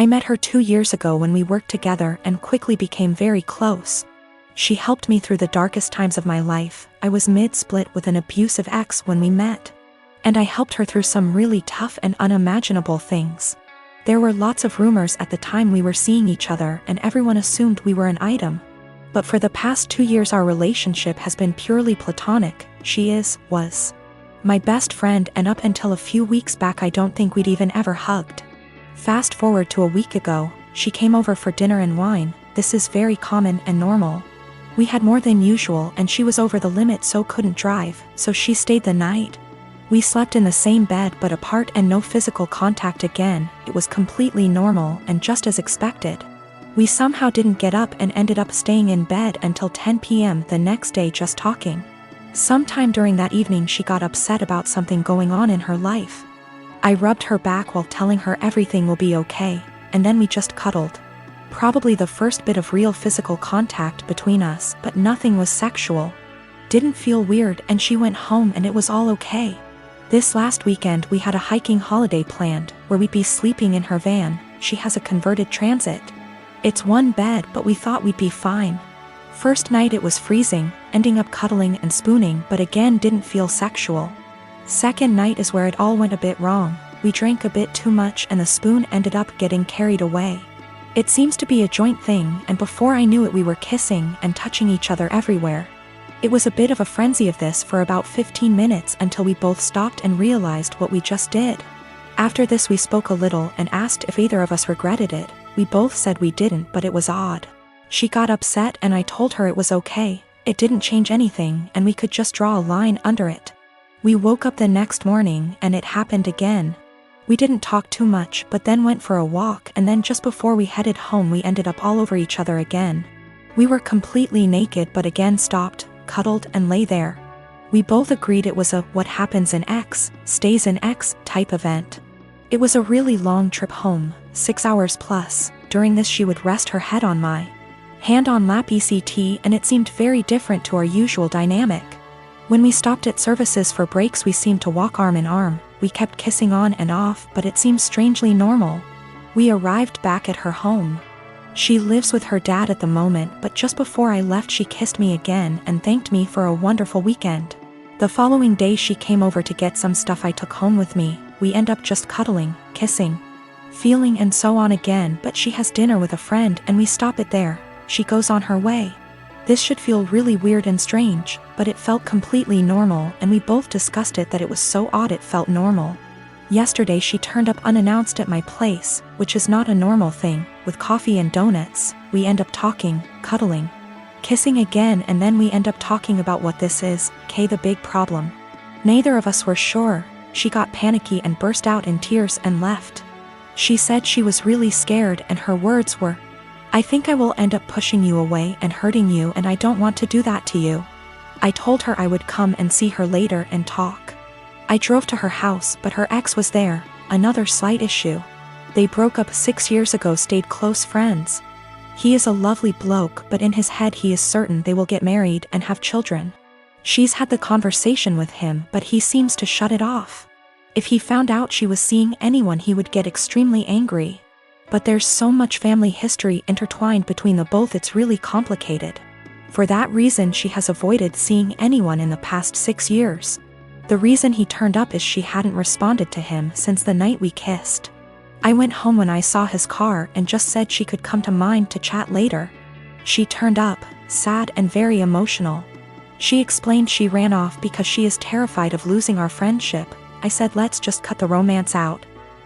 I met her 2 years ago when we worked together and quickly became very close. She helped me through the darkest times of my life. I was mid-split with an abusive ex when we met. And I helped her through some really tough and unimaginable things. There were lots of rumors at the time we were seeing each other and everyone assumed we were an item. But for the past 2 years our relationship has been purely platonic. She was my best friend, and up until a few weeks back I don't think we'd even ever hugged. Fast forward to a week ago, she came over for dinner and wine. This is very common and normal. We had more than usual and she was over the limit so couldn't drive, so she stayed the night. We slept in the same bed but apart and no physical contact again. It was completely normal and just as expected. We somehow didn't get up and ended up staying in bed until 10 p.m. the next day just talking. Sometime during that evening she got upset about something going on in her life. I rubbed her back while telling her everything will be okay, and then we just cuddled. Probably the first bit of real physical contact between us, but nothing was sexual. Didn't feel weird and she went home and it was all okay. This last weekend we had a hiking holiday planned, where we'd be sleeping in her van. She has a converted Transit. It's one bed but we thought we'd be fine. First night it was freezing, ending up cuddling and spooning but again didn't feel sexual. Second night is where it all went a bit wrong. We drank a bit too much and the spoon ended up getting carried away. It seems to be a joint thing and before I knew it we were kissing and touching each other everywhere. It was a bit of a frenzy of this for about 15 minutes until we both stopped and realized what we just did. After this we spoke a little and asked if either of us regretted it. We both said we didn't, but it was odd. She got upset and I told her it was okay, it didn't change anything and we could just draw a line under it. We woke up the next morning and it happened again. We didn't talk too much but then went for a walk and then just before we headed home we ended up all over each other again. We were completely naked but again stopped, cuddled and lay there. We both agreed it was a what happens in X, stays in X type event. It was a really long trip home, 6 hours plus. During this she would rest her head on my hand on lap ECT and it seemed very different to our usual dynamic. When we stopped at services for breaks we seemed to walk arm in arm. We kept kissing on and off but it seemed strangely normal. We arrived back at her home. She lives with her dad at the moment but just before I left she kissed me again and thanked me for a wonderful weekend. The following day she came over to get some stuff I took home with me. We end up just cuddling, kissing, feeling and so on again but she has dinner with a friend and we stop it there. She goes on her way. This should feel really weird and strange, but it felt completely normal and we both discussed it that it was so odd it felt normal. Yesterday she turned up unannounced at my place, which is not a normal thing, with coffee and donuts. We end up talking, cuddling, kissing again and then we end up talking about what this is, the big problem. Neither of us were sure. She got panicky and burst out in tears and left. She said she was really scared and her words were, "I think I will end up pushing you away and hurting you and I don't want to do that to you." I told her I would come and see her later and talk. I drove to her house but her ex was there, another slight issue. They broke up 6 years ago, stayed close friends. He is a lovely bloke but in his head he is certain they will get married and have children. She's had the conversation with him but he seems to shut it off. If he found out she was seeing anyone he would get extremely angry. But there's so much family history intertwined between the both it's really complicated. For that reason she has avoided seeing anyone in the past 6 years. The reason he turned up is she hadn't responded to him since the night we kissed. I went home when I saw his car and just said she could come to mine to chat later. She turned up, sad and very emotional. She explained she ran off because she is terrified of losing our friendship. I said let's just cut the romance out.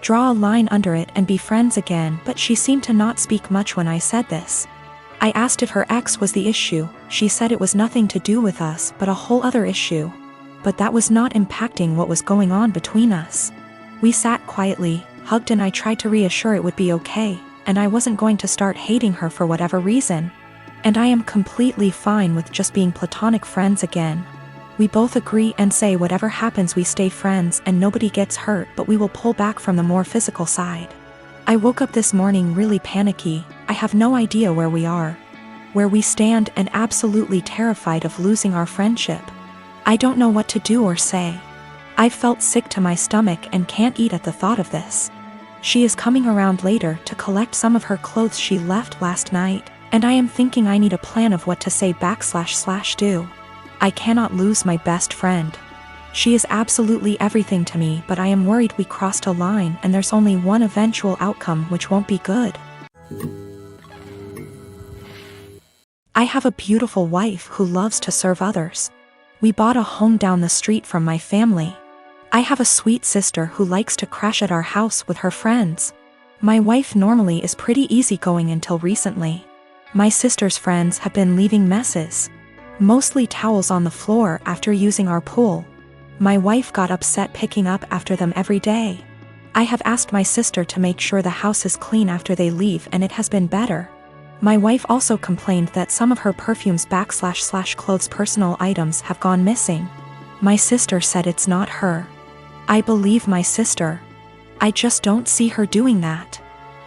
Draw a line under it and be friends again, but she seemed to not speak much when I said this. I asked if her ex was the issue. She said it was nothing to do with us but a whole other issue. But that was not impacting what was going on between us. We sat quietly, hugged and I tried to reassure it would be okay, and I wasn't going to start hating her for whatever reason. And I am completely fine with just being platonic friends again. We both agree and say whatever happens we stay friends and nobody gets hurt but we will pull back from the more physical side. I woke up this morning really panicky. I have no idea where we are, where we stand and absolutely terrified of losing our friendship. I don't know what to do or say. I felt sick to my stomach and can't eat at the thought of this. She is coming around later to collect some of her clothes she left last night, and I am thinking I need a plan of what to say / do. I cannot lose my best friend. She is absolutely everything to me, but I am worried we crossed a line and there's only one eventual outcome which won't be good. I have a beautiful wife who loves to serve others. We bought a home down the street from my family. I have a sweet sister who likes to crash at our house with her friends. My wife normally is pretty easygoing until recently. My sister's friends have been leaving messes, mostly towels on the floor after using our pool. My wife got upset picking up after them every day. I have asked my sister to make sure the house is clean after they leave, and it has been better. My wife also complained that some of her perfumes / clothes personal items have gone missing. My sister said it's not her. I believe my sister. I just don't see her doing that.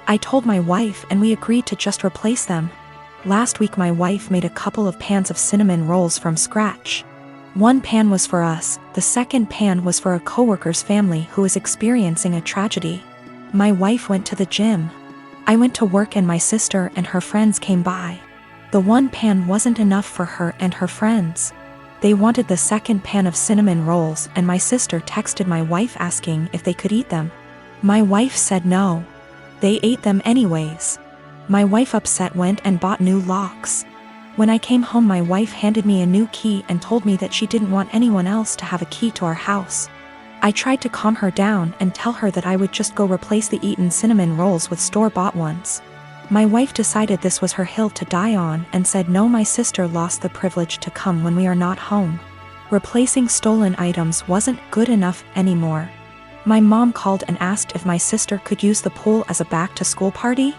I told my wife and we agreed to just replace them. Last week my wife made a couple of pans of cinnamon rolls from scratch. One pan was for us, the second pan was for a coworker's family who is experiencing a tragedy. My wife went to the gym. I went to work and my sister and her friends came by. The one pan wasn't enough for her and her friends. They wanted the second pan of cinnamon rolls, and my sister texted my wife asking if they could eat them. My wife said no. They ate them anyways. My wife upset went and bought new locks. When I came home my wife handed me a new key and told me that she didn't want anyone else to have a key to our house. I tried to calm her down and tell her that I would just go replace the eaten cinnamon rolls with store-bought ones. My wife decided this was her hill to die on and said no, my sister lost the privilege to come when we are not home. Replacing stolen items wasn't good enough anymore. My mom called and asked if my sister could use the pool as a back-to-school party.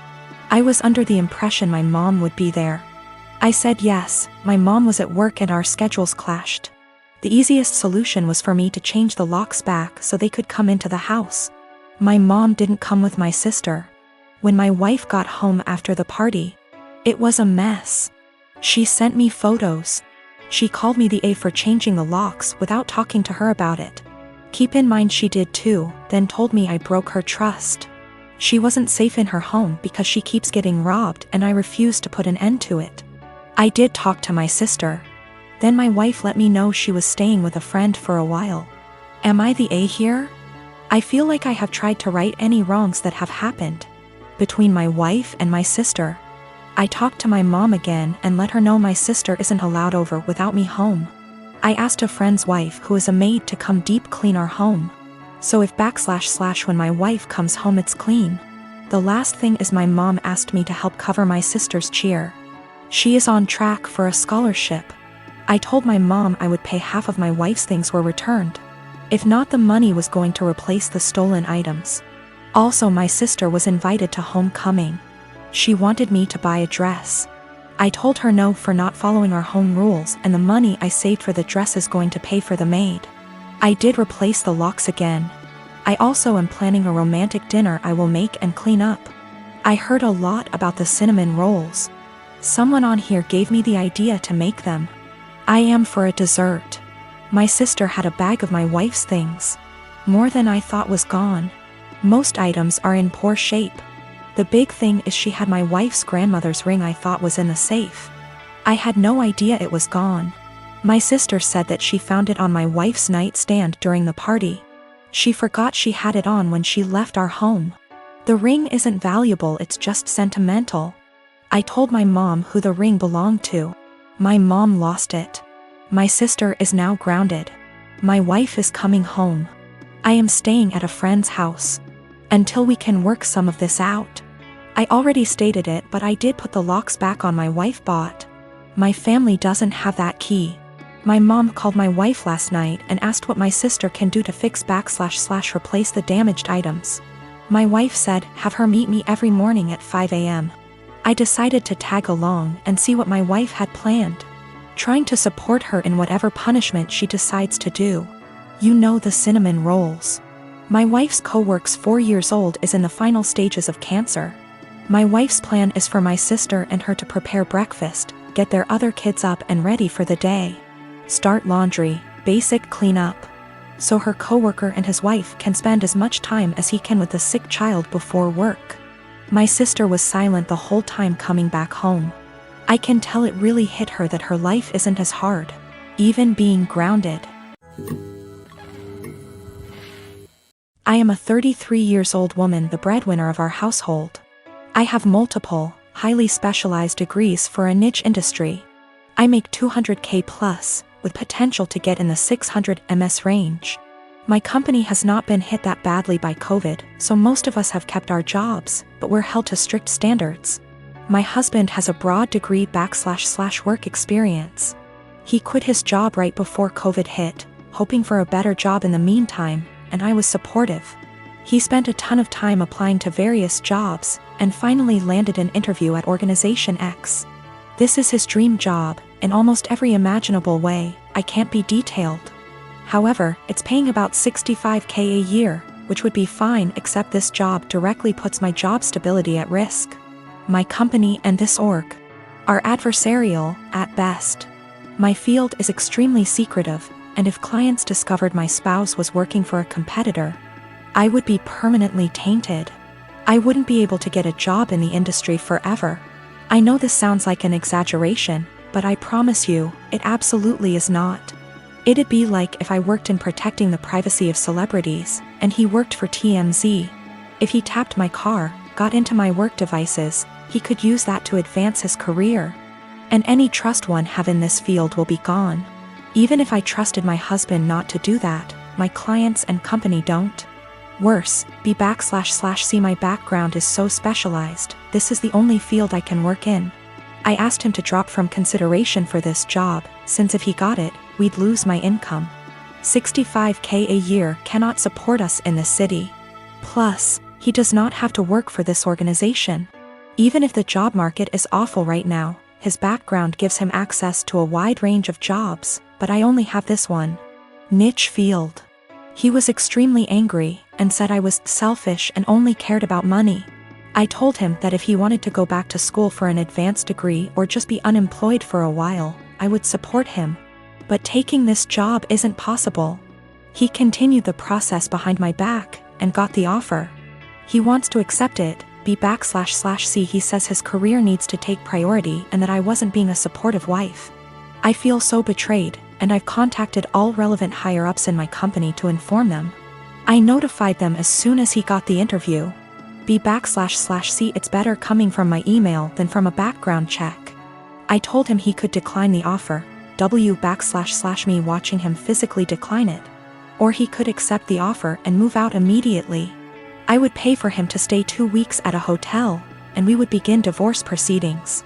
I was under the impression my mom would be there. I said yes. My mom was at work and our schedules clashed. The easiest solution was for me to change the locks back so they could come into the house. My mom didn't come with my sister. When my wife got home after the party, it was a mess. She sent me photos. She called me the A for changing the locks without talking to her about it. Keep in mind she did too, then told me I broke her trust. She wasn't safe in her home because she keeps getting robbed and I refused to put an end to it. I did talk to my sister. Then my wife let me know she was staying with a friend for a while. Am I the A here? I feel like I have tried to right any wrongs that have happened between my wife and my sister. I talked to my mom again and let her know my sister isn't allowed over without me home. I asked a friend's wife who is a maid to come deep clean our home. So if / when my wife comes home it's clean. The last thing is my mom asked me to help cover my sister's cheer. She is on track for a scholarship. I told my mom I would pay half of my wife's things were returned. If not, the money was going to replace the stolen items. Also, my sister was invited to homecoming. She wanted me to buy a dress. I told her no for not following our home rules, and the money I saved for the dress is going to pay for the maid. I did replace the locks again. I also am planning a romantic dinner I will make and clean up. I heard a lot about the cinnamon rolls. Someone on here gave me the idea to make them. I am for a dessert. My sister had a bag of my wife's things. More than I thought was gone. Most items are in poor shape. The big thing is she had my wife's grandmother's ring I thought was in the safe. I had no idea it was gone. My sister said that she found it on my wife's nightstand during the party. She forgot she had it on when she left our home. The ring isn't valuable, it's just sentimental. I told my mom who the ring belonged to. My mom lost it. My sister is now grounded. My wife is coming home. I am staying at a friend's house until we can work some of this out. I already stated it, but I did put the locks back on my wife bought. My family doesn't have that key. My mom called my wife last night and asked what my sister can do to fix / replace the damaged items. My wife said have her meet me every morning at 5 a.m. I decided to tag along and see what my wife had planned, trying to support her in whatever punishment she decides to do. You know, the cinnamon rolls. My wife's co-worker's 4 years old is in the final stages of cancer. My wife's plan is for my sister and her to prepare breakfast, get their other kids up and ready for the day, start laundry, basic cleanup, so her coworker and his wife can spend as much time as he can with the sick child before work. My sister was silent the whole time coming back home. I can tell it really hit her that her life isn't as hard, even being grounded. I am a 33 years old woman, the breadwinner of our household. I have multiple, highly specialized degrees for a niche industry. I make $200K plus, with potential to get in the $600 MS range. My company has not been hit that badly by COVID, so most of us have kept our jobs, but we're held to strict standards. My husband has a broad degree / work experience. He quit his job right before COVID hit, hoping for a better job in the meantime, and I was supportive. He spent a ton of time applying to various jobs, and finally landed an interview at Organization X. This is his dream job, in almost every imaginable way. I can't be detailed. However, it's paying about $65K a year, which would be fine, except this job directly puts my job stability at risk. My company and this org are adversarial, at best. My field is extremely secretive, and if clients discovered my spouse was working for a competitor, I would be permanently tainted. I wouldn't be able to get a job in the industry forever. I know this sounds like an exaggeration, but I promise you, it absolutely is not. It'd be like if I worked in protecting the privacy of celebrities, and he worked for TMZ. If he tapped my car, got into my work devices, he could use that to advance his career. And any trust one have in this field will be gone. Even if I trusted my husband not to do that, my clients and company don't. Worse, B//C my background is so specialized, this is the only field I can work in. I asked him to drop from consideration for this job, since if he got it, we'd lose my income. $65K a year cannot support us in this city. Plus, he does not have to work for this organization. Even if the job market is awful right now, his background gives him access to a wide range of jobs, but I only have this one niche field. He was extremely angry, and said I was selfish and only cared about money. I told him that if he wanted to go back to school for an advanced degree or just be unemployed for a while, I would support him. But taking this job isn't possible. He continued the process behind my back, and got the offer. He wants to accept it, B//C. He says his career needs to take priority and that I wasn't being a supportive wife. I feel so betrayed, and I've contacted all relevant higher-ups in my company to inform them. I notified them as soon as he got the interview. B//C. It's better coming from my email than from a background check. I told him he could decline the offer, W// me watching him physically decline it. Or he could accept the offer and move out immediately. I would pay for him to stay 2 weeks at a hotel, and we would begin divorce proceedings.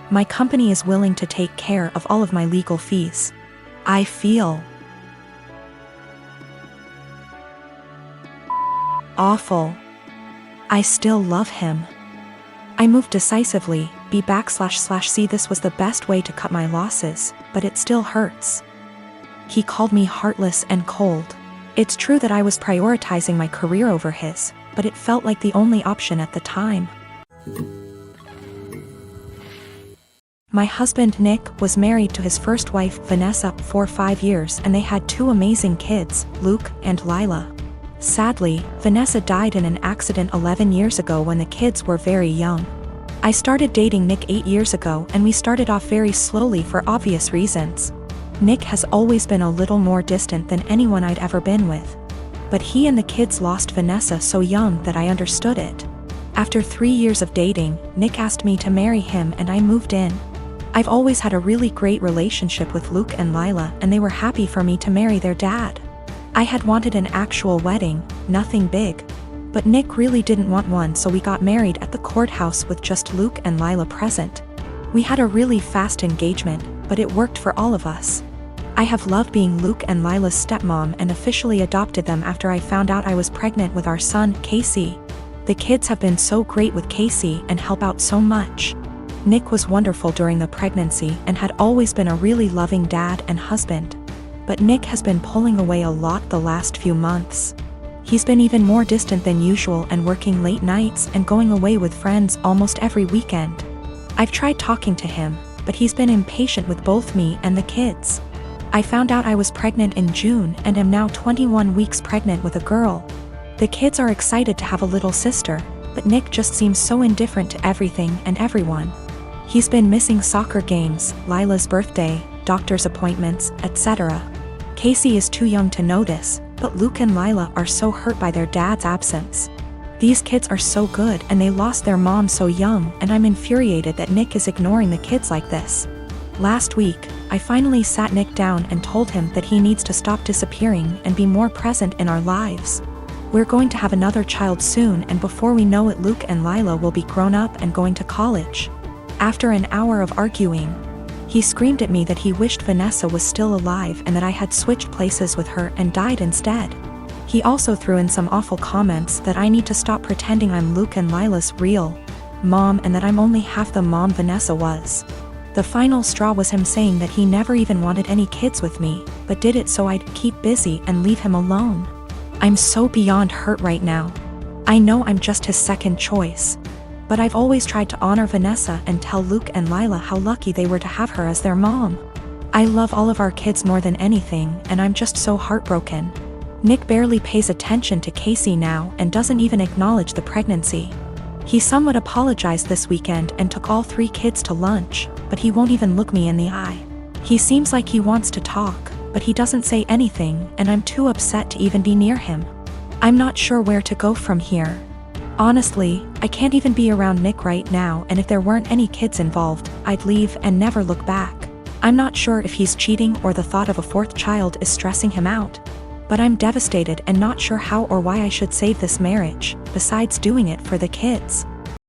My company is willing to take care of all of my legal fees. I feel awful. I still love him. I moved decisively, B//C. This was the best way to cut my losses, but it still hurts. He called me heartless and cold. It's true that I was prioritizing my career over his, but it felt like the only option at the time. My husband Nick was married to his first wife Vanessa for 5 years, and they had 2 amazing kids, Luke and Lila. Sadly, Vanessa died in an accident 11 years ago when the kids were very young. I started dating Nick 8 years ago, and we started off very slowly for obvious reasons. Nick has always been a little more distant than anyone I'd ever been with. But he and the kids lost Vanessa so young that I understood it. After 3 years of dating, Nick asked me to marry him and I moved in. I've always had a really great relationship with Luke and Lila, and they were happy for me to marry their dad. I had wanted an actual wedding, nothing big. But Nick really didn't want one, so we got married at the courthouse with just Luke and Lila present. We had a really fast engagement, but it worked for all of us. I have loved being Luke and Lila's stepmom and officially adopted them after I found out I was pregnant with our son, Casey. The kids have been so great with Casey and help out so much. Nick was wonderful during the pregnancy and had always been a really loving dad and husband. But Nick has been pulling away a lot the last few months. He's been even more distant than usual and working late nights and going away with friends almost every weekend. I've tried talking to him, but he's been impatient with both me and the kids. I found out I was pregnant in June and am now 21 weeks pregnant with a girl. The kids are excited to have a little sister, but Nick just seems so indifferent to everything and everyone. He's been missing soccer games, Lila's birthday, doctor's appointments, etc. Casey is too young to notice, but Luke and Lila are so hurt by their dad's absence. These kids are so good and they lost their mom so young, and I'm infuriated that Nick is ignoring the kids like this. Last week, I finally sat Nick down and told him that he needs to stop disappearing and be more present in our lives. We're going to have another child soon, and before we know it Luke and Lila will be grown up and going to college. After an hour of arguing, he screamed at me that he wished Vanessa was still alive and that I had switched places with her and died instead. He also threw in some awful comments that I need to stop pretending I'm Luke and Lila's real mom and that I'm only half the mom Vanessa was. The final straw was him saying that he never even wanted any kids with me, but did it so I'd keep busy and leave him alone. I'm so beyond hurt right now. I know I'm just his second choice, but I've always tried to honor Vanessa and tell Luke and Lila how lucky they were to have her as their mom. I love all of our kids more than anything, and I'm just so heartbroken. Nick barely pays attention to Casey now and doesn't even acknowledge the pregnancy. He somewhat apologized this weekend and took all 3 kids to lunch, but he won't even look me in the eye. He seems like he wants to talk, but he doesn't say anything, and I'm too upset to even be near him. I'm not sure where to go from here. Honestly, I can't even be around Nick right now, and if there weren't any kids involved, I'd leave and never look back. I'm not sure if he's cheating or the thought of a 4th child is stressing him out. But I'm devastated and not sure how or why I should save this marriage, besides doing it for the kids.